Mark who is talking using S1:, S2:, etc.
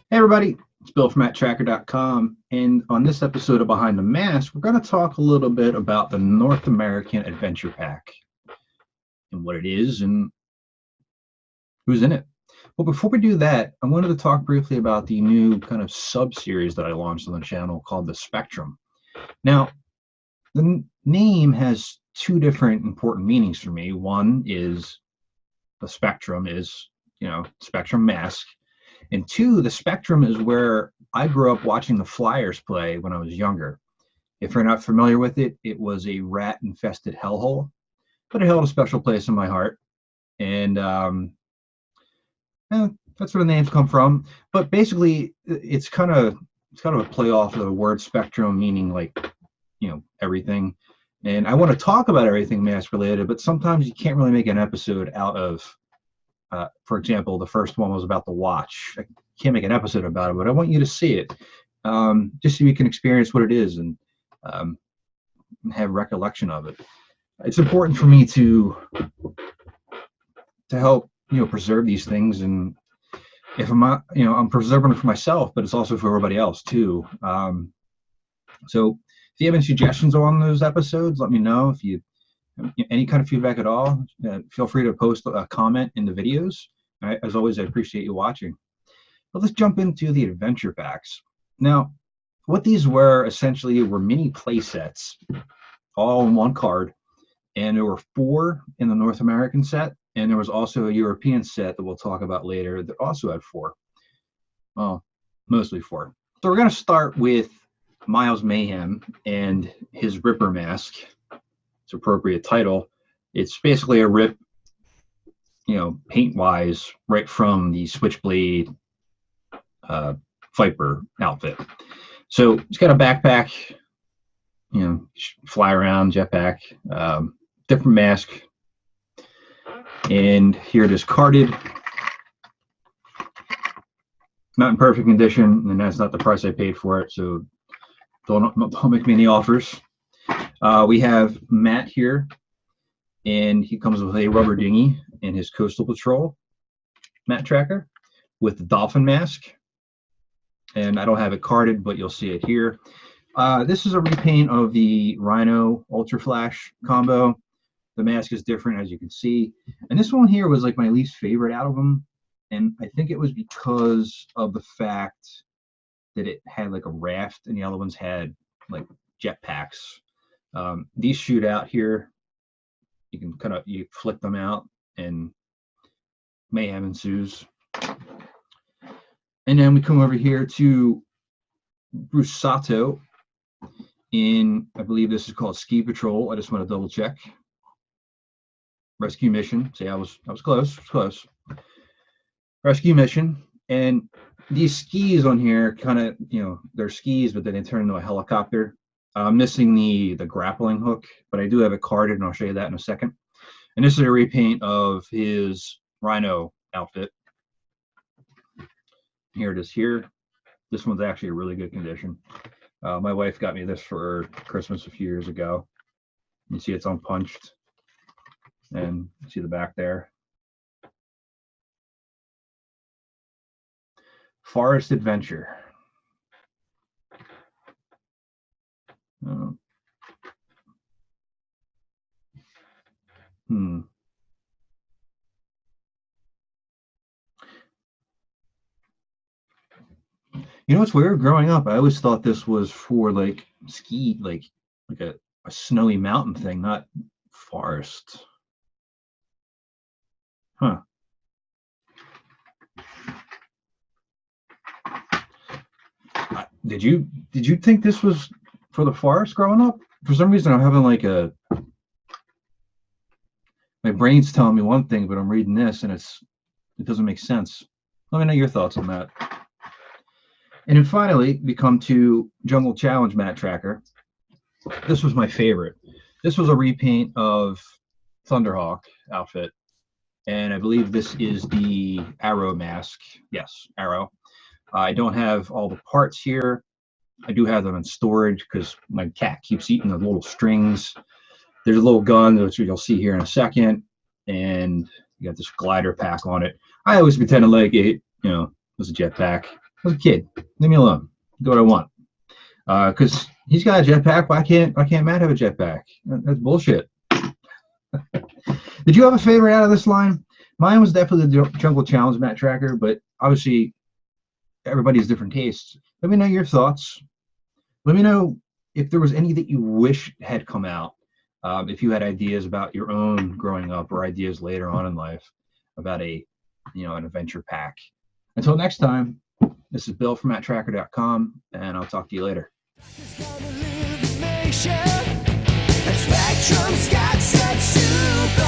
S1: Hey everybody, it's Bill from Matt-Trakker.com, and on this episode of Behind the Mask, we're going to talk a little bit about the North American Adventure Pack and what it is and who's in it. Well, before we do that, I wanted to talk briefly about the new kind of sub-series that I launched on the channel called the Spectrum. Now, the name has two different important meanings for me. One is the Spectrum is, Spectrum M.A.S.K. And two, the Spectrum is where I grew up watching the Flyers play when I was younger. If you're not familiar with it, it was a rat-infested hellhole, but it held a special place in my heart. And that's where the names come from. But basically, it's kind of a play off of the word spectrum, meaning like, everything. And I want to talk about everything M.A.S.K. related, but sometimes you can't really make an episode out of. For example, the first one was about the watch. I can't make an episode about it, but I want you to see it, just so you can experience what it is and have recollection of it. It's important for me to help preserve these things, and if I'm not, I'm preserving it for myself, but it's also for everybody else too. So if you have any suggestions on those episodes, let me know. If you any kind of feedback at all, feel free to post a comment in the videos. As always, I appreciate you watching. But let's jump into the adventure packs. Now, what these were essentially were mini play sets, all in one card, and there were 4 in the North American set, and there was also a European set that we'll talk about later that also had 4. Well, mostly 4. So we're going to start with Miles Mayhem and his Ripper mask. Its appropriate title. It's basically a rip, paint-wise, right from the Switchblade Viper outfit. So it's got a backpack, fly around jetpack, different mask, and here it is carded. Not in perfect condition, and that's not the price I paid for it. So don't make me any offers. We have Matt here, and he comes with a rubber dinghy in his Coastal Patrol Matt-Trakker with the dolphin mask. And I don't have it carded, but you'll see it here. This is a repaint of the Rhino Ultra Flash combo. The mask is different, as you can see. And this one here was like my least favorite out of them. And I think it was because of the fact that it had like a raft and the other ones had like jetpacks. These shoot out here. You can you flick them out and mayhem ensues. And then we come over here to Bruce Sato in, I believe this is called Ski Patrol. I just want to double check. Rescue mission. See, I was close. Rescue mission. And these skis on here they're skis, but then they turn into a helicopter. I'm missing the grappling hook, but I do have it carded, and I'll show you that in a second. And this is a repaint of his Rhino outfit. Here it is here. This one's actually a really good condition. My wife got me this for Christmas a few years ago. You see it's unpunched. And see the back there. Forest Adventure. Hmm. You know what's weird? Growing up, I always thought this was for like ski, like a snowy mountain thing, not forest. Huh. Did you think this was for the forest growing up? For some reason, I'm having like my brain's telling me one thing, but I'm reading this and it doesn't make sense. Let me know your thoughts on that. And then finally, we come to Jungle Challenge Matt-Trakker. This was my favorite. This was a repaint of Thunderhawk outfit. And I believe this is the Arrow mask. Yes, Arrow. I don't have all the parts here. I do have them in storage because my cat keeps eating the little strings. There's a little gun, which you'll see here in a second. And you got this glider pack on it. I always pretended like it, was a jetpack. I was a kid. Leave me alone. Do what I want. Because he's got a jetpack. Why can't Matt have a jetpack? That's bullshit. Did you have a favorite out of this line? Mine was definitely the Jungle Challenge Matt-Trakker, but obviously everybody has different tastes. Let me know your thoughts. Let me know if there was any that you wish had come out. If you had ideas about your own growing up or ideas later on in life about an adventure pack. Until next time, this is Bill from Matt-Trakker.com, and I'll talk to you later. Spectrum's got such super